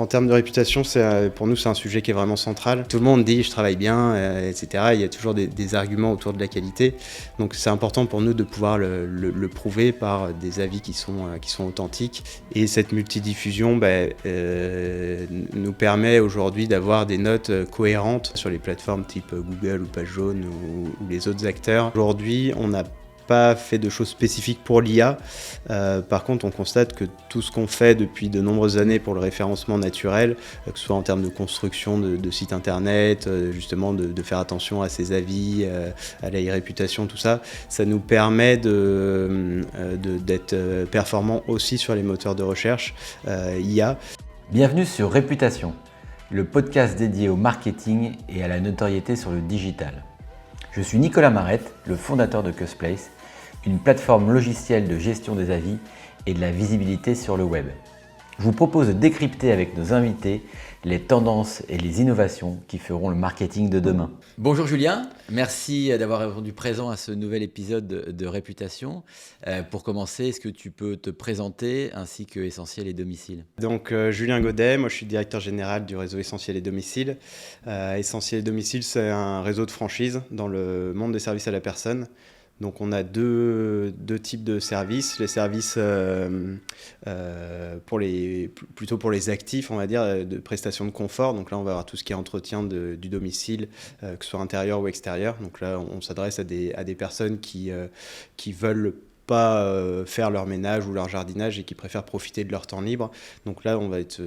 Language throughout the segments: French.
En termes de réputation, pour nous, c'est un sujet qui est vraiment central. Tout le monde dit « je travaille bien », etc. Il y a toujours des arguments autour de la qualité. Donc c'est important pour nous de pouvoir le prouver par des avis qui sont authentiques. Et cette multidiffusion nous permet aujourd'hui d'avoir des notes cohérentes sur les plateformes type Google ou Page Jaune ou les autres acteurs. Aujourd'hui, on n'a pas fait de choses spécifiques pour l'IA. Par contre, on constate que tout ce qu'on fait depuis de nombreuses années pour le référencement naturel, que ce soit en termes de construction de sites internet, justement de faire attention à ses avis, à la réputation, tout ça, ça nous permet d'être performants aussi sur les moteurs de recherche IA. Bienvenue sur Réputation, le podcast dédié au marketing et à la notoriété sur le digital. Je suis Nicolas Marette, le fondateur de Cusplace, une plateforme logicielle de gestion des avis et de la visibilité sur le web. Je vous propose de décrypter avec nos invités les tendances et les innovations qui feront le marketing de demain. Bonjour Julien, merci d'avoir répondu présent à ce nouvel épisode de Réputation. Pour commencer, est-ce que tu peux te présenter ainsi que Essentiel et Domicile ? Donc Julien Godet, moi je suis directeur général du réseau Essentiel et Domicile. Essentiel et Domicile, c'est un réseau de franchise dans le monde des services à la personne. Donc on a deux types de services, les services plutôt pour les actifs, on va dire, de prestations de confort. Donc là on va avoir tout ce qui est entretien du domicile, que ce soit intérieur ou extérieur. Donc là on s'adresse à des personnes qui veulent pas faire leur ménage ou leur jardinage et qui préfèrent profiter de leur temps libre. Donc là, on va être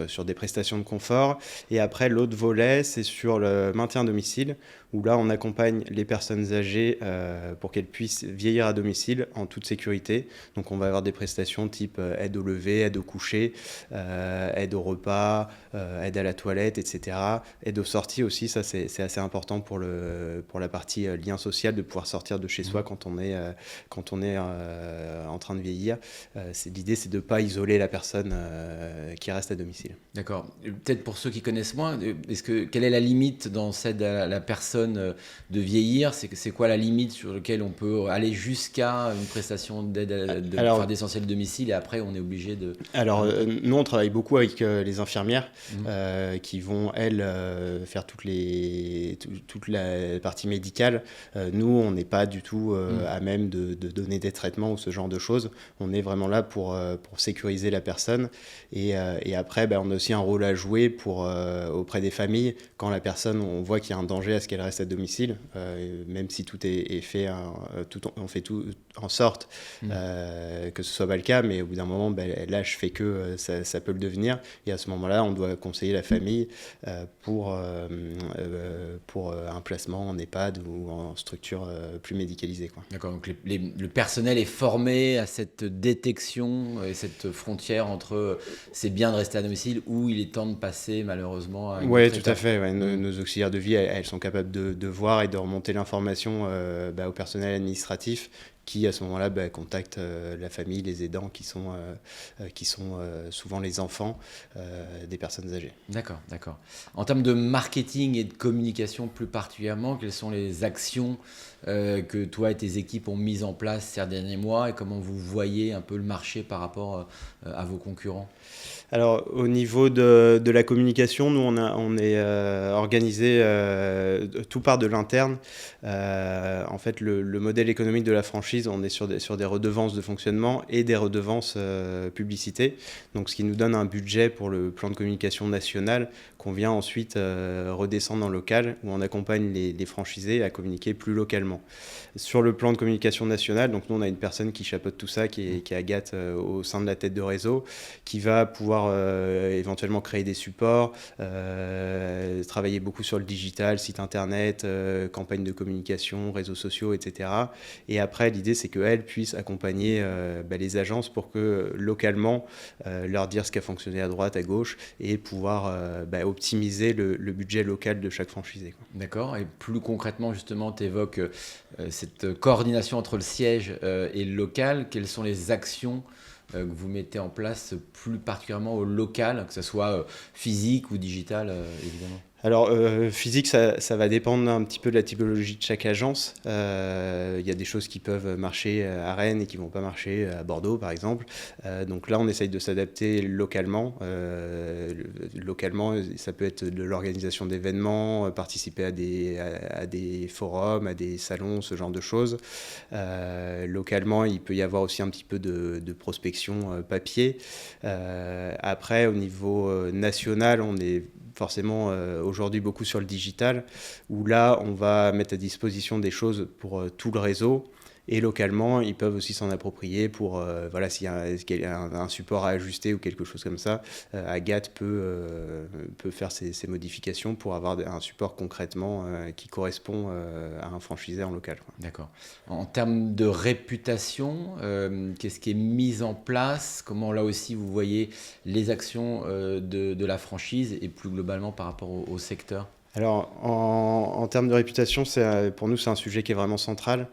sur des prestations de confort. Et après, l'autre volet, c'est sur le maintien à domicile, où là, on accompagne les personnes âgées pour qu'elles puissent vieillir à domicile en toute sécurité. Donc on va avoir des prestations type aide au lever, aide au coucher, aide au repas, aide à la toilette, etc. Aide aux sorties aussi, ça c'est assez important pour la partie lien social, de pouvoir sortir de chez soi quand on est en train de vieillir. L'idée, c'est de ne pas isoler la personne qui reste à domicile. D'accord. Peut-être pour ceux qui connaissent moins, quelle est la limite dans cette la personne de vieillir ? C'est quoi la limite sur laquelle on peut aller jusqu'à une prestation d'essentiel domicile et après on est obligé de... Alors nous on travaille beaucoup avec les infirmières qui vont elles faire toute la partie médicale. Nous on n'est pas du tout à même de donner des traitements ou ce genre de choses. On est vraiment là pour sécuriser la personne et après on a aussi un rôle à jouer auprès des familles quand la personne, on voit qu'il y a un danger à ce qu'elle reste à domicile, même si tout est fait, on fait tout en sorte que ce soit pas le cas, mais au bout d'un moment l'âge fait que ça peut le devenir et à ce moment-là on doit conseiller la famille pour un placement en EHPAD ou en structure plus médicalisée, quoi. D'accord, donc le personnel est formé à cette détection et cette frontière entre c'est bien de rester à domicile ou il est temps de passer malheureusement à une autre étape. Tout à fait. Ouais. Nos auxiliaires de vie, elles sont capables de voir et de remonter l'information au personnel administratif qui à ce moment-là contacte la famille, les aidants qui sont souvent les enfants des personnes âgées. D'accord. En termes de marketing et de communication plus particulièrement, quelles sont les actions que toi et tes équipes ont mises en place ces derniers mois et comment vous voyez un peu le marché par rapport à vos concurrents ? Alors au niveau de la communication, nous on est organisé, tout part de l'interne. En fait le modèle économique de la franchise, on est sur des redevances de fonctionnement et des redevances publicité. Donc ce qui nous donne un budget pour le plan de communication national qu'on vient ensuite redescendre en local où on accompagne les franchisés à communiquer plus localement. Sur le plan de communication national, donc nous on a une personne qui chapeaute tout ça, qui est Agathe au sein de la tête de réseau, qui va pouvoir éventuellement créer des supports, travailler beaucoup sur le digital, site internet, campagne de communication, réseaux sociaux, etc. Et après, l'idée, c'est qu'elle puisse accompagner les agences pour que localement, leur dire ce qui a fonctionné à droite, à gauche, et pouvoir optimiser le budget local de chaque franchisé, quoi. D'accord. Et plus concrètement, justement, tu évoques cette coordination entre le siège et le local. Quelles sont les actions que vous mettez en place plus particulièrement au local, que ce soit physique ou digital, évidemment ? Alors, physique, ça va dépendre un petit peu de la typologie de chaque agence. Il y a des choses qui peuvent marcher à Rennes et qui ne vont pas marcher à Bordeaux, par exemple. Donc là, on essaye de s'adapter localement. localement, ça peut être de l'organisation d'événements, participer à des forums, à des salons, ce genre de choses. Localement, il peut y avoir aussi un petit peu de prospection papier. Après, au niveau national, on est forcément aujourd'hui beaucoup sur le digital, où là, on va mettre à disposition des choses pour tout le réseau. Et localement, ils peuvent aussi s'en approprier pour, voilà, s'il y a un support à ajuster ou quelque chose comme ça, Agathe peut faire ces modifications pour avoir un support concrètement qui correspond à un franchisé en local, quoi. D'accord. En termes de réputation, qu'est-ce qui est mis en place? Comment là aussi vous voyez les actions de la franchise et plus globalement par rapport au secteur? Alors, en termes de réputation, pour nous, c'est un sujet qui est vraiment central.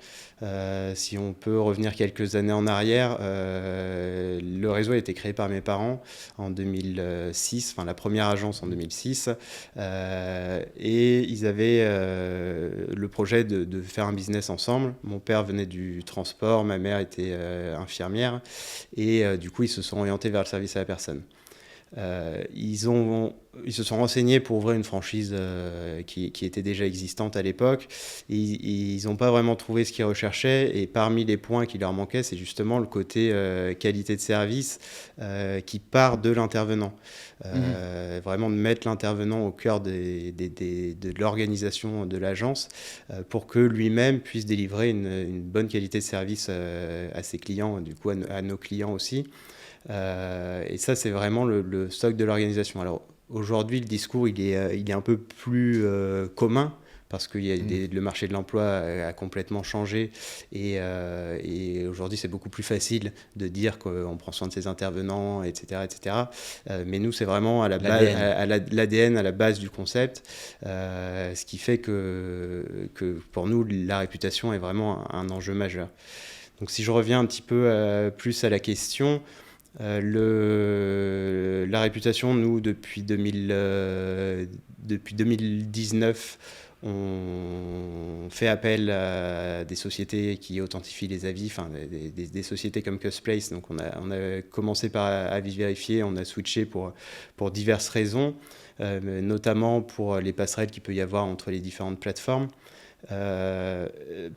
Si on peut revenir quelques années en arrière, le réseau a été créé par mes parents en 2006, enfin la première agence en 2006, et ils avaient le projet de faire un business ensemble. Mon père venait du transport, ma mère était infirmière, et du coup, ils se sont orientés vers le service à la personne. Ils se sont renseignés pour ouvrir une franchise qui était déjà existante à l'époque. Ils n'ont pas vraiment trouvé ce qu'ils recherchaient, et parmi les points qui leur manquaient, c'est justement le côté qualité de service qui part de l'intervenant. Vraiment de mettre l'intervenant au cœur de l'organisation de l'agence pour que lui-même puisse délivrer une bonne qualité de service à ses clients, du coup à nos clients aussi. Et ça, c'est vraiment le socle de l'organisation. Alors aujourd'hui, le discours, il est un peu plus commun parce que le marché de l'emploi a complètement changé et aujourd'hui, c'est beaucoup plus facile de dire qu'on prend soin de ses intervenants, etc. etc. Mais nous, c'est vraiment à l'ADN, à la base du concept, ce qui fait que pour nous, la réputation est vraiment un enjeu majeur. Donc si je reviens un petit peu plus à la question, la réputation, nous, depuis 2019, on fait appel à des sociétés qui authentifient les avis, enfin des sociétés comme Custplace. Donc on a commencé par avis vérifié, on a switché pour diverses raisons, notamment pour les passerelles qu'il peut y avoir entre les différentes plateformes.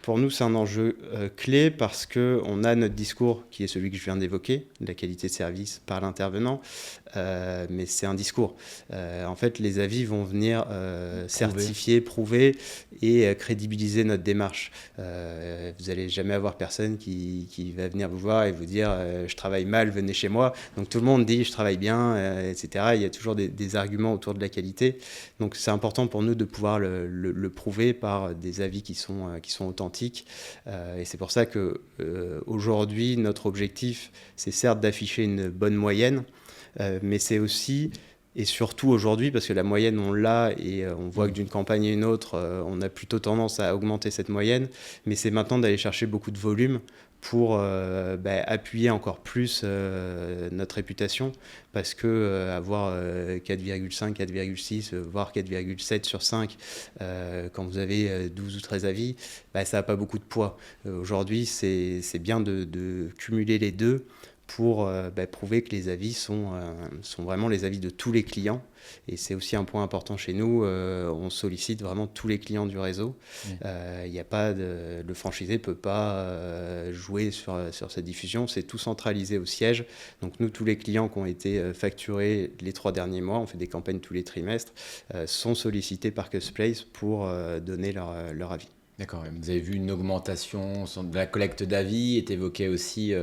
Pour nous, c'est un enjeu clé parce qu'on a notre discours qui est celui que je viens d'évoquer, la qualité de service par l'intervenant, mais c'est un discours. En fait, les avis vont venir certifier, prouver et crédibiliser notre démarche. Vous n'allez jamais avoir personne qui va venir vous voir et vous dire je travaille mal, venez chez moi. Donc tout le monde dit je travaille bien, etc. Il y a toujours des arguments autour de la qualité. Donc c'est important pour nous de pouvoir le prouver par des avis qui sont authentiques. Et c'est pour ça que aujourd'hui, notre objectif, c'est certes d'afficher une bonne moyenne, mais c'est aussi, et surtout aujourd'hui, parce que la moyenne, on l'a, et on voit que d'une campagne à une autre, on a plutôt tendance à augmenter cette moyenne, mais c'est maintenant d'aller chercher beaucoup de volume pour appuyer encore plus notre réputation, parce que avoir 4,5, 4,6, voire 4,7 sur 5, quand vous avez 12 ou 13 avis, ça n'a pas beaucoup de poids. Aujourd'hui, c'est bien de cumuler les deux pour prouver que les avis sont vraiment les avis de tous les clients. Et c'est aussi un point important chez nous, on sollicite vraiment tous les clients du réseau. Y a pas le franchisé ne peut pas jouer sur cette diffusion, c'est tout centralisé au siège. Donc nous, tous les clients qui ont été facturés les 3 derniers mois, on fait des campagnes tous les trimestres, sont sollicités par Custplace pour donner leur avis. D'accord, vous avez vu une augmentation de la collecte d'avis, est évoquée aussi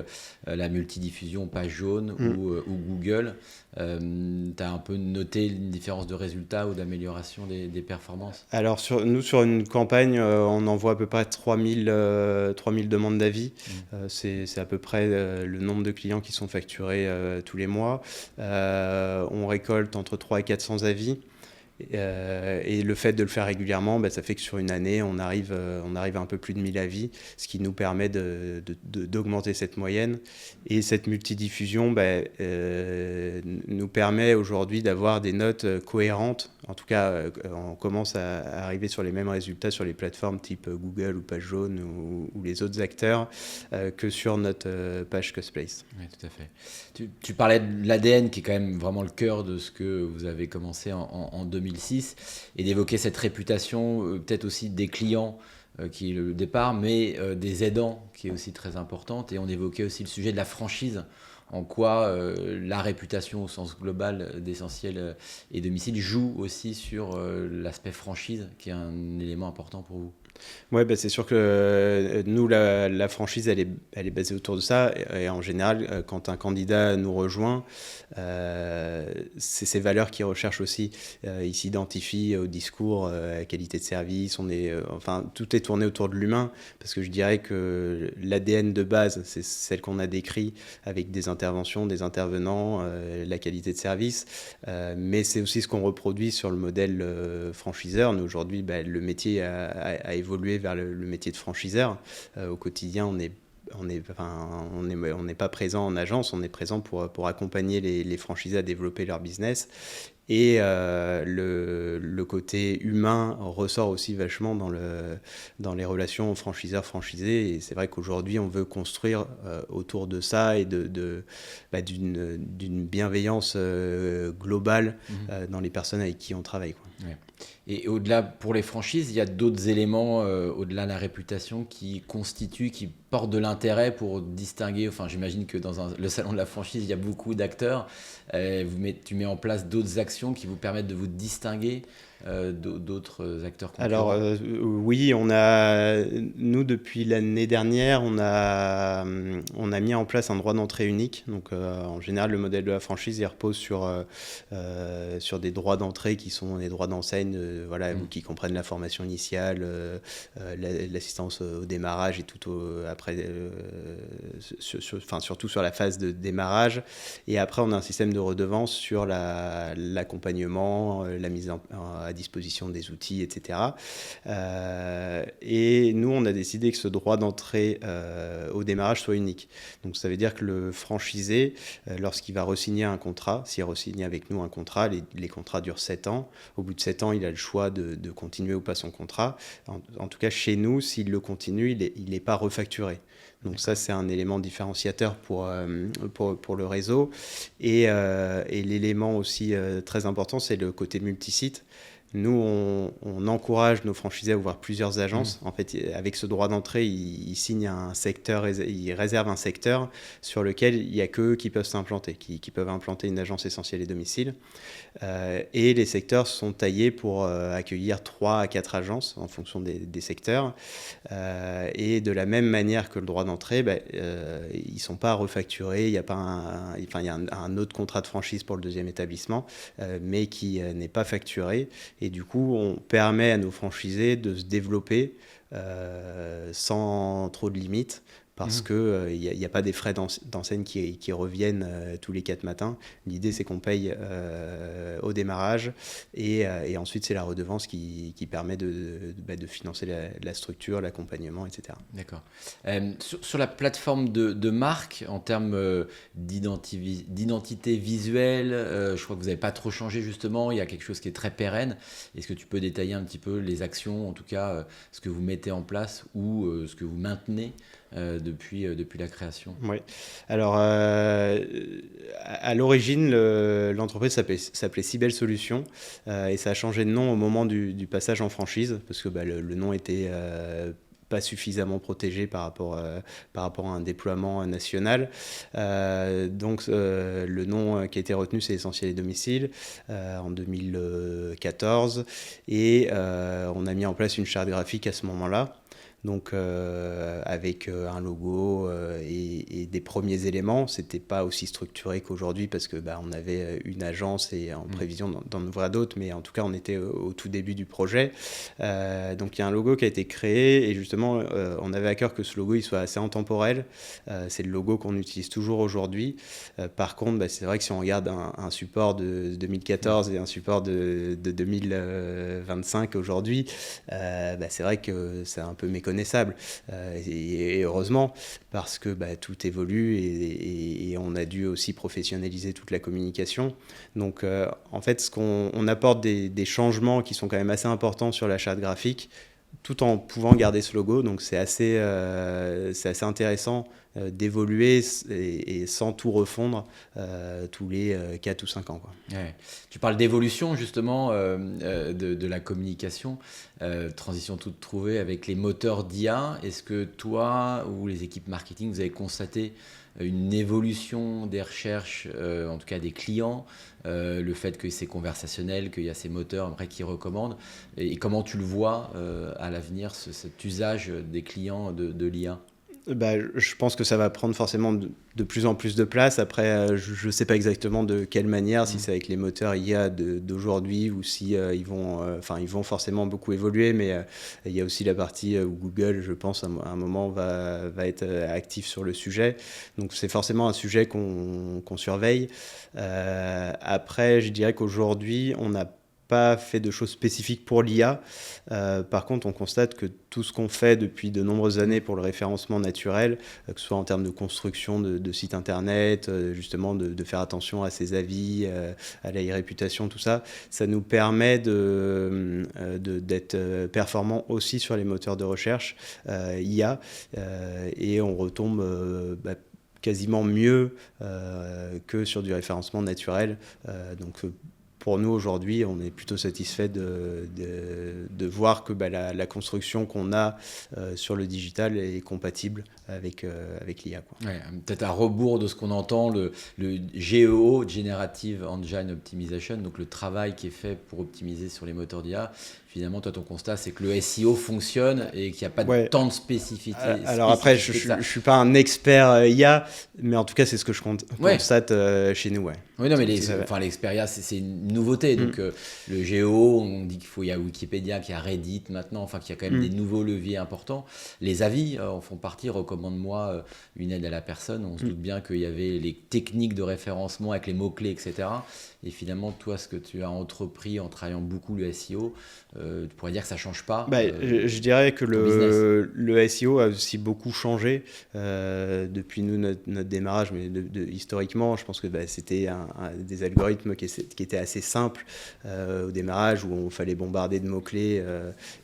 la multidiffusion page jaune ou Google. Tu as un peu noté une différence de résultats ou d'amélioration des performances? Alors nous, sur une campagne, on envoie à peu près 3000 demandes d'avis. C'est à peu près le nombre de clients qui sont facturés tous les mois. On récolte entre 300 et 400 avis. Et le fait de le faire régulièrement, ça fait que sur une année, on arrive à un peu plus de 1000 avis, ce qui nous permet d'augmenter cette moyenne. Et cette multidiffusion nous permet aujourd'hui d'avoir des notes cohérentes en tout cas, on commence à arriver sur les mêmes résultats sur les plateformes type Google ou Page Jaune ou les autres acteurs que sur notre page Cosplace. Oui, tout à fait. Tu parlais de l'ADN qui est quand même vraiment le cœur de ce que vous avez commencé en 2006 et d'évoquer cette réputation, peut-être aussi des clients qui est le départ, mais des aidants qui est aussi très importante. Et on évoquait aussi le sujet de la franchise, en quoi la réputation au sens global d'Essentiel et Domicile joue aussi sur l'aspect franchise, qui est un élément important pour vous. Ouais, bah, c'est sûr que nous, la franchise, elle est basée autour de ça. Et en général, quand un candidat nous rejoint, c'est ces valeurs qu'il recherche aussi. Il s'identifie au discours, à la qualité de service. Enfin, tout est tourné autour de l'humain. Parce que je dirais que l'ADN de base, c'est celle qu'on a décrit avec des interventions, des intervenants, la qualité de service. Mais c'est aussi ce qu'on reproduit sur le modèle franchiseur. Nous, aujourd'hui, bah, le métier a évolué vers le métier de franchiseur. Au quotidien, on n'est pas présent en agence, on est présent pour accompagner les franchisés à développer leur business. Et le côté humain ressort aussi vachement dans les relations franchiseurs-franchisés. Et c'est vrai qu'aujourd'hui, on veut construire autour de ça et d'une bienveillance globale dans les personnes avec qui on travaille, quoi. Ouais. Et au-delà, pour les franchises, il y a d'autres éléments, au-delà de la réputation, qui portent de l'intérêt pour distinguer. Enfin, j'imagine que dans le salon de la franchise, il y a beaucoup d'acteurs. Tu mets en place d'autres actions qui vous permettent de vous distinguer d'autres acteurs concurrents. Alors oui, nous depuis l'année dernière, on a mis en place un droit d'entrée unique. Donc en général, le modèle de la franchise, il repose sur des droits d'entrée qui sont des droits d'enseigne, qui comprennent la formation initiale, l'assistance au démarrage et tout après, surtout sur la phase de démarrage. Et après, on a un système de redevance sur l'accompagnement, la mise à disposition des outils, etc. Et nous, on a décidé que ce droit d'entrée au démarrage soit unique. Donc ça veut dire que le franchisé, lorsqu'il va re-signer un contrat, s'il re-signe avec nous un contrat, les contrats durent 7 ans. Au bout de 7 ans, il a le choix de continuer ou pas son contrat. En tout cas, chez nous, s'il le continue, il n'est pas refacturé. Donc ça, c'est un élément différenciateur pour le réseau. Et l'élément aussi très important, c'est le côté multisite. Nous, on encourage nos franchisés à ouvrir plusieurs agences. En fait, avec ce droit d'entrée, ils signent un secteur, ils réservent un secteur sur lequel il n'y a qu'eux qui peuvent s'implanter, qui peuvent implanter une agence Essentiel et Domicile. Et les secteurs sont taillés pour accueillir 3 à 4 agences en fonction des secteurs. Et de la même manière que le droit d'entrée, ils ne sont pas refacturés. Il y a un autre contrat de franchise pour le deuxième établissement, mais qui n'est pas facturé. Et du coup, on permet à nos franchisés de se développer sans trop de limites. Parce qu'il n'y a pas des frais d'enseigne qui reviennent tous les 4 matins. L'idée, c'est qu'on paye au démarrage et ensuite, c'est la redevance qui permet de financer la structure, l'accompagnement, etc. D'accord. Sur la plateforme de marque, en termes d'identité visuelle, je crois que vous n'avez pas trop changé justement. Il y a quelque chose qui est très pérenne. Est-ce que tu peux détailler un petit peu les actions, en tout cas ce que vous mettez en place ou ce que vous maintenez depuis la création? Oui. Alors, à l'origine, l'entreprise s'appelait Cybelle Solutions et ça a changé de nom au moment du passage en franchise parce que le nom était pas suffisamment protégé par rapport à un déploiement national. Donc, le nom qui a été retenu, c'est Essentiel et Domicile en 2014 et on a mis en place une charte graphique à ce moment-là. Donc avec un logo et des premiers éléments, c'était pas aussi structuré qu'aujourd'hui parce que on avait une agence et en prévision d'en ouvrir d'autres, mais en tout cas on était au tout début du projet. Donc il y a un logo qui a été créé et justement on avait à cœur que ce logo il soit assez intemporel. C'est le logo qu'on utilise toujours aujourd'hui. Par contre, c'est vrai que si on regarde un support de 2014 et un support de 2025 aujourd'hui, c'est vrai que c'est un peu méconnaissable méconnaissable. Et heureusement, parce que tout évolue et on a dû aussi professionnaliser toute la communication. Donc en fait, on apporte des changements qui sont quand même assez importants sur la charte graphique, tout en pouvant garder ce logo. Donc c'est assez intéressant d'évoluer et sans tout refondre tous les 4 ou 5 ans, quoi. Ouais. Tu parles d'évolution justement de la communication, transition toute trouvée avec les moteurs d'IA. Est-ce que toi ou les équipes marketing, vous avez constaté une évolution des recherches, en tout cas des clients, le fait que c'est conversationnel, qu'il y a ces moteurs après qui recommandent, et comment tu le vois à l'avenir, cet usage des clients de l'IA? Je pense que ça va prendre forcément de plus en plus de place. Après, je ne sais pas exactement de quelle manière, si c'est avec les moteurs IA d'aujourd'hui ou si ils vont forcément beaucoup évoluer. Mais il y a aussi la partie où Google, je pense, à un moment va être actif sur le sujet. Donc c'est forcément un sujet qu'on surveille. Après, je dirais qu'aujourd'hui, on n'a pas fait de choses spécifiques pour l'IA. Par contre, on constate que tout ce qu'on fait depuis de nombreuses années pour le référencement naturel, que ce soit en termes de construction de sites internet, justement de faire attention à ses avis, à la réputation, tout ça, ça nous permet d'être performant aussi sur les moteurs de recherche IA, et on retombe quasiment mieux que sur du référencement naturel. Donc pour nous, aujourd'hui, on est plutôt satisfait de voir que la construction qu'on a sur le digital est compatible avec l'IA, quoi. Ouais, peut-être à rebours de ce qu'on entend, le GEO, Generative Engine Optimization, donc le travail qui est fait pour optimiser sur les moteurs d'IA. Finalement, toi, ton constat, c'est que le SEO fonctionne et qu'il n'y a pas de tant de spécificité. Alors après, je ne suis pas un expert IA, mais en tout cas, c'est ce que je constate chez nous. Ouais. Oui, non, mais l'expérience, c'est une nouveauté. Donc, le Géo, on dit qu'il y a Wikipédia, qu'il y a Reddit maintenant, enfin, qu'il y a quand même des nouveaux leviers importants. Les avis en font partie. Recommande-moi une aide à la personne. On se doute bien qu'il y avait les techniques de référencement avec les mots-clés, etc. Et finalement, toi, ce que tu as entrepris en travaillant beaucoup le SEO, tu pourrais dire que ça ne change pas. Je dirais que le SEO a aussi beaucoup changé depuis notre démarrage, mais historiquement, je pense que c'était des algorithmes qui étaient assez simples au démarrage, où il fallait bombarder de mots-clés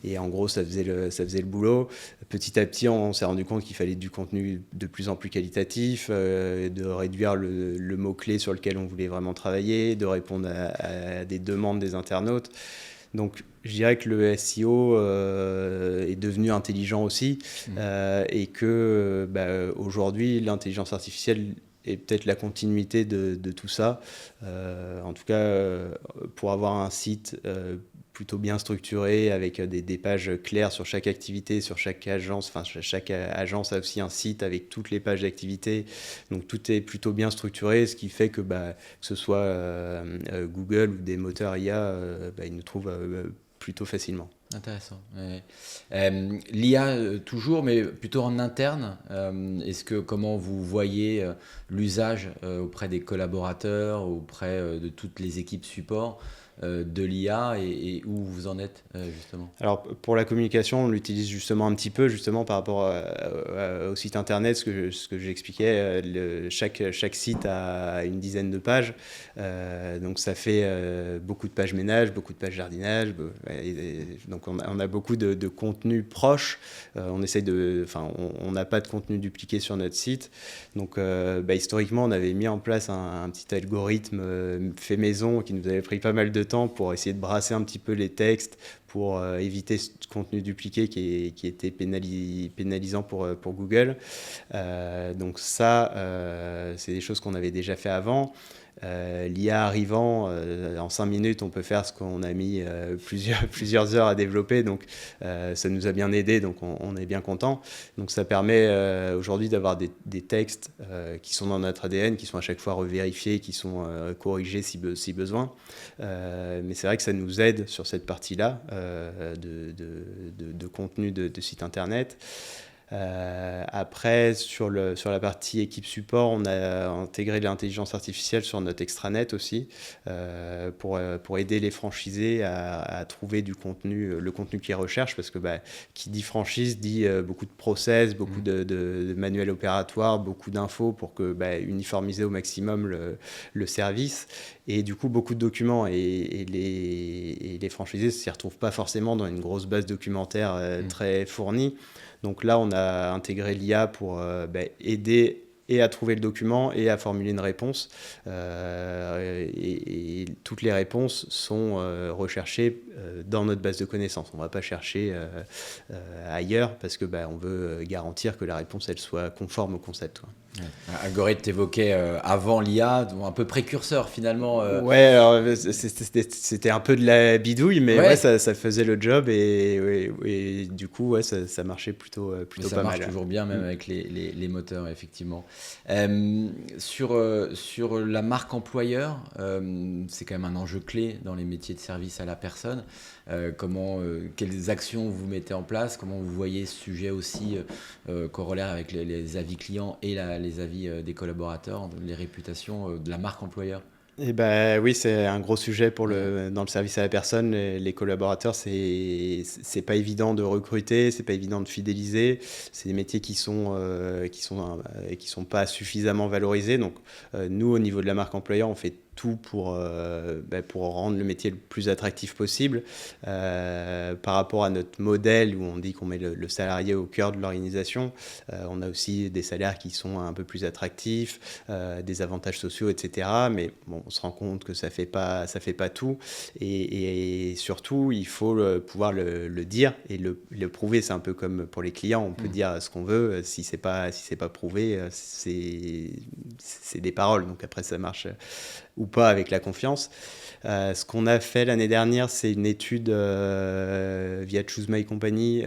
et en gros, ça faisait le boulot. Petit à petit, on s'est rendu compte qu'il fallait du contenu de plus en plus qualitatif, de réduire le mot-clé sur lequel on voulait vraiment travailler, de répondre à des demandes des internautes. Donc, je dirais que le SEO est devenu intelligent aussi et que aujourd'hui, l'intelligence artificielle est peut-être la continuité de tout ça. En tout cas, pour avoir un site plutôt bien structuré, avec des pages claires sur chaque activité, sur chaque agence. Enfin, chaque agence a aussi un site avec toutes les pages d'activité. Donc, tout est plutôt bien structuré, ce qui fait que ce soit Google ou des moteurs IA, ils nous trouvent plutôt facilement. Intéressant. Ouais. L'IA toujours, mais plutôt en interne. Comment vous voyez l'usage auprès des collaborateurs, auprès de toutes les équipes support de l'IA et où vous en êtes justement? Alors pour la communication, on l'utilise justement un petit peu par rapport au site internet, ce que j'expliquais. Chaque site a une dizaine de pages, donc ça fait beaucoup de pages ménage, beaucoup de pages jardinage. Donc on a beaucoup de contenu proche. On n'a pas de contenu dupliqué sur notre site. Donc historiquement, on avait mis en place un petit algorithme fait maison qui nous avait pris pas mal de temps pour essayer de brasser un petit peu les textes, pour éviter ce contenu dupliqué qui était pénalisant pour Google. Donc ça, c'est des choses qu'on avait déjà fait avant. L'IA arrivant, en 5 minutes, on peut faire ce qu'on a mis plusieurs heures à développer. Donc ça nous a bien aidé, donc on est bien content. Donc ça permet aujourd'hui d'avoir des textes qui sont dans notre ADN, qui sont à chaque fois revérifiés, qui sont corrigés si besoin. Mais c'est vrai que ça nous aide sur cette partie-là de contenu de site internet. Après, sur la partie équipe support, on a intégré de l'intelligence artificielle sur notre extranet aussi, pour aider les franchisés à trouver du contenu, le contenu qu'ils recherchent, parce que qui dit franchise dit beaucoup de process, beaucoup de manuels opératoires, beaucoup d'infos pour que uniformiser au maximum le service, et du coup beaucoup de documents, et les franchisés ne s'y retrouvent pas forcément dans une grosse base documentaire très fournie. Donc là, on a intégré l'IA pour aider et à trouver le document et à formuler une réponse. Et toutes les réponses sont recherchées dans notre base de connaissances. On ne va pas chercher ailleurs, parce que on veut garantir que la réponse elle soit conforme au concept, quoi. Agorist t'évoquait avant l'IA, un peu précurseur finalement. Ouais, alors c'était un peu de la bidouille, mais ouais, ça faisait le job, et du coup, ouais, ça marchait plutôt pas mal. Ça marche toujours bien, même avec les moteurs, effectivement. Sur la marque employeur, c'est quand même un enjeu clé dans les métiers de service à la personne. Quelles actions vous mettez en place? Comment vous voyez ce sujet aussi corollaire avec les avis clients et les avis des collaborateurs, les réputations de la marque employeur? Et oui, c'est un gros sujet dans le service à la personne. Les collaborateurs, c'est pas évident de recruter, c'est pas évident de fidéliser. C'est des métiers qui sont pas suffisamment valorisés. Donc, nous, au niveau de la marque employeur, on fait tout pour rendre le métier le plus attractif possible, par rapport à notre modèle où on dit qu'on met le salarié au cœur de l'organisation. On a aussi des salaires qui sont un peu plus attractifs, des avantages sociaux, etc. Mais bon, on se rend compte que ça fait pas tout, et surtout il faut pouvoir le dire et le prouver. C'est un peu comme pour les clients, on peut dire ce qu'on veut, si c'est pas prouvé, c'est des paroles. Donc après, ça marche ou pas avec la confiance. Ce qu'on a fait l'année dernière, c'est une étude via Choose My Company,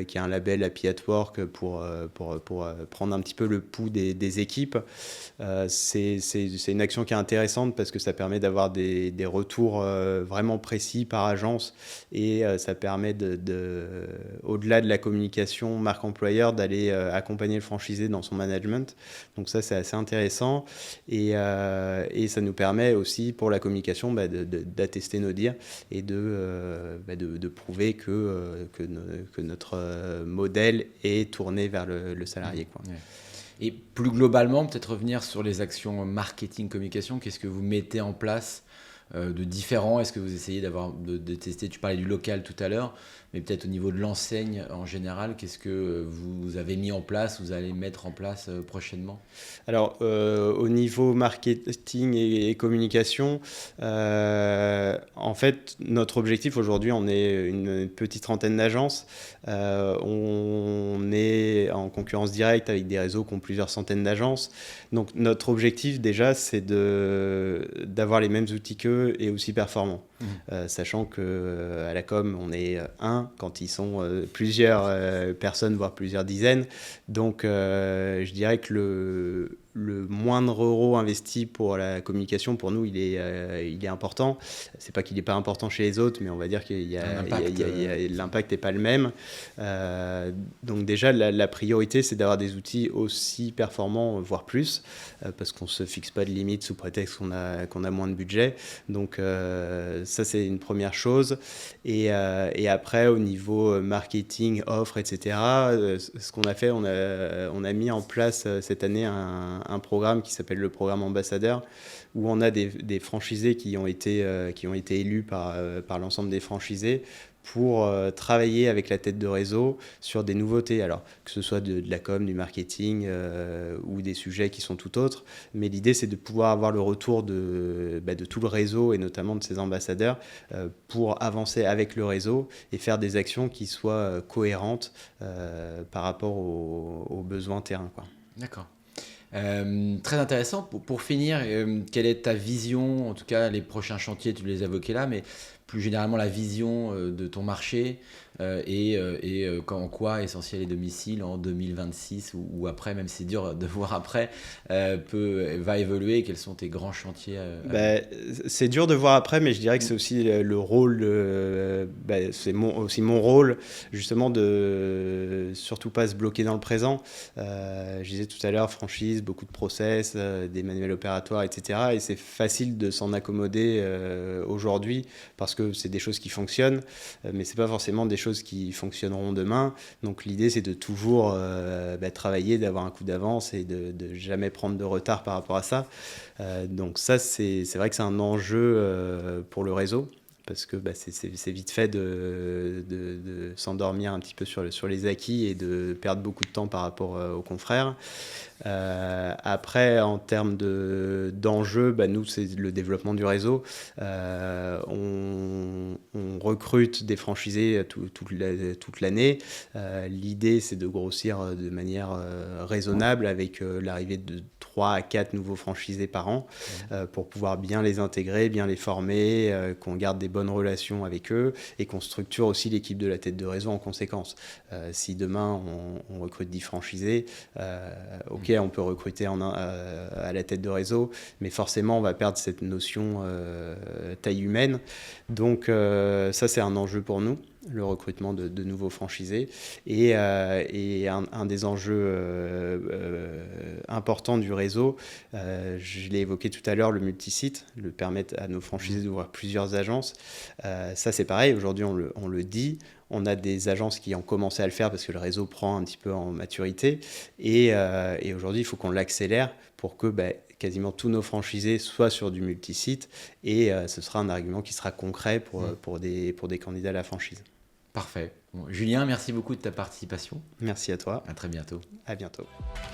qui est un label Happy at Work, pour prendre un petit peu le pouls des équipes. C'est une action qui est intéressante parce que ça permet d'avoir des retours vraiment précis par agence, et ça permet au-delà de la communication marque employeur, d'aller accompagner le franchisé dans son management. Donc ça, c'est assez intéressant, et ça nous permet aussi pour la communication d'attester nos dires et de prouver que notre modèle est tourné vers le salarié, quoi. Ouais. Et plus globalement, peut-être revenir sur les actions marketing, communication. Qu'est-ce que vous mettez en place de différent? Est-ce que vous essayez de tester? Tu parlais du local tout à l'heure, mais peut-être au niveau de l'enseigne en général, qu'est-ce que vous avez mis en place, vous allez mettre en place prochainement? Alors, au niveau marketing et communication, en fait, notre objectif aujourd'hui, on est une petite trentaine d'agences. On est en concurrence directe avec des réseaux qui ont plusieurs centaines d'agences. Donc, notre objectif déjà, c'est d'avoir les mêmes outils qu'eux et aussi performants. Sachant qu'à la com, on est quand ils sont plusieurs personnes, voire plusieurs dizaines. Donc, je dirais que le moindre euro investi pour la communication, pour nous, il est important. C'est pas qu'il n'est pas important chez les autres, mais on va dire que l'impact n'est pas le même. Donc déjà, la priorité, c'est d'avoir des outils aussi performants, voire plus, parce qu'on ne se fixe pas de limite sous prétexte qu'on a moins de budget. Donc ça, c'est une première chose. Et après, au niveau marketing, offre, etc., ce qu'on a fait, on a mis en place cette année un programme qui s'appelle le programme ambassadeur, où on a des franchisés qui ont été élus par l'ensemble des franchisés pour travailler avec la tête de réseau sur des nouveautés, alors que ce soit de la com, du marketing, ou des sujets qui sont tout autres. Mais l'idée, c'est de pouvoir avoir le retour de tout le réseau, et notamment de ces ambassadeurs, pour avancer avec le réseau et faire des actions qui soient cohérentes par rapport aux besoins terrain, quoi. D'accord. Très intéressant. Pour finir, quelle est ta vision? En tout cas, les prochains chantiers, tu les as évoqués là, mais plus généralement la vision de ton marché, en quoi Essentiel et Domicile en 2026 ou après, même si c'est dur de voir après, va évoluer? Quels sont tes grands chantiers C'est dur de voir après, mais je dirais que c'est aussi le rôle, c'est aussi mon rôle, justement, de surtout pas se bloquer dans le présent. Je disais tout à l'heure, franchise, beaucoup de process, des manuels opératoires, etc. Et c'est facile de s'en accommoder aujourd'hui parce que c'est des choses qui fonctionnent, mais c'est pas forcément des choses qui fonctionneront demain. Donc l'idée, c'est de toujours travailler, d'avoir un coup d'avance et de jamais prendre de retard par rapport à ça. Donc ça, c'est vrai que c'est un enjeu pour le réseau, parce que c'est vite fait de s'endormir un petit peu sur les acquis et de perdre beaucoup de temps par rapport aux confrères. Après, en termes d'enjeux, nous, c'est le développement du réseau. On recrute des franchisés toute l'année. L'idée, c'est de grossir de manière raisonnable avec l'arrivée de 3 à 4 nouveaux franchisés par an pour pouvoir bien les intégrer, bien les former, qu'on garde des bonnes relations avec eux et qu'on structure aussi l'équipe de la tête de réseau en conséquence. Si demain, on recrute 10 franchisés, on peut recruter à la tête de réseau, mais forcément, on va perdre cette notion taille humaine. Donc, ça, c'est un enjeu pour nous, le recrutement de nouveaux franchisés. Et un des enjeux importants du réseau, je l'ai évoqué tout à l'heure, le multisite, le permettre à nos franchisés d'ouvrir plusieurs agences. Ça, c'est pareil. Aujourd'hui, on le dit. On a des agences qui ont commencé à le faire parce que le réseau prend un petit peu en maturité. Et aujourd'hui, il faut qu'on l'accélère pour que quasiment tous nos franchisés soient sur du multisite. Et ce sera un argument qui sera concret pour des candidats à la franchise. Parfait. Bon, Julien, merci beaucoup de ta participation. Merci à toi. À très bientôt. À bientôt.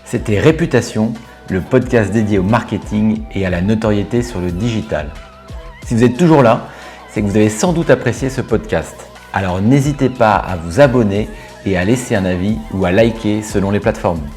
C'était Réputation, le podcast dédié au marketing et à la notoriété sur le digital. Si vous êtes toujours là, c'est que vous avez sans doute apprécié ce podcast. Alors n'hésitez pas à vous abonner et à laisser un avis ou à liker selon les plateformes.